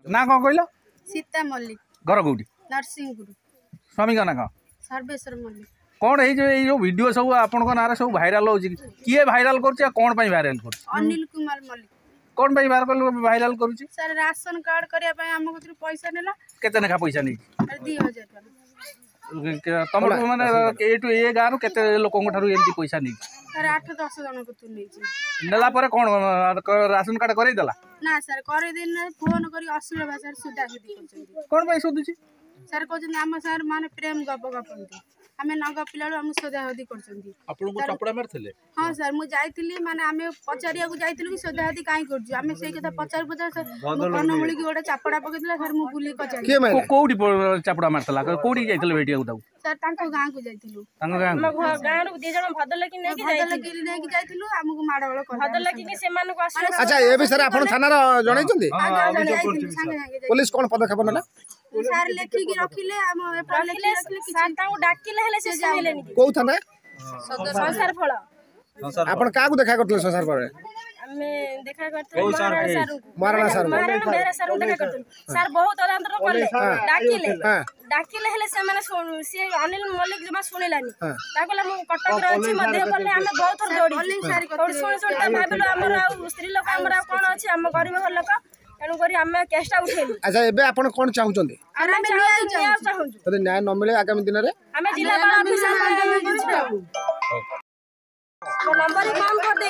ना कौन कहल सीता मल्लिक घर कौटी नरसिंहपुर स्वामी का ना कौन सर्वेश्वर मल्लिक कौन ये वीडियो सब आपण ना सब भाइराल हो किए भाइराल कर कौन भाइराल कर अनिल कुमार मल्लिक कौन भाइराल करुच्ची सर राशन कार्ड करने आम कतु पैसा नेला केते नेखा पैसा नहीं 2000 तुम मैंने ए गाँव के लोक पैसा नहीं सर 8-10 जन कतु नहीं नेला कौन राशन कार्ड करदेला ना सर कर दिन फोन कर अश्लील भाषा सुधासुधी कौन सोधुची सर कहते आम सर माने प्रेम गप गपंती आम न गपिला आम सोधाहदी कर हाँ सर मुझे जाइली माने आम पचारिया जाइलु कि सोधाहदी कहीं कर से कथा पचार पचार सर कनमूली की गोटे चापड़ा पकईला सर मुझे बुली कौटी चापड़ा मारता कौटी जाइए भेटिया सर गाँव को जाइलु अच्छा ये विषय आपन थाना जणैछन्ती पुलिस कोन पदक्षेप नेला सर लेखिकी रखिले हम पेपर लेखिले सर ताऊ डाकिले हेले से सुनिलेनी को थाना संसार फळ आपन का को देखा करथले संसार फळ हमें देखा करथले महाराणा सर मेरा सर देखा करथले सर बहुत अदांतर करले डाकिले हेले से माने से अनिल मल्लिक जमा सुनिलानी ताकले मु कटक रे अछि मध्य पल्ले हम बहुत थोर दौड़ी सुन सुन भाबिलो हमर स्त्री लोक हमर कोन अछि हम गरीब घर लोक तेणु करी आम केसटा उठेलु। अच्छा एबे आपण कोन चाहुचंदी चाहूँ न्याय न मिले आगामी दिन रे हमें जिला नंबर ही बंद कर दे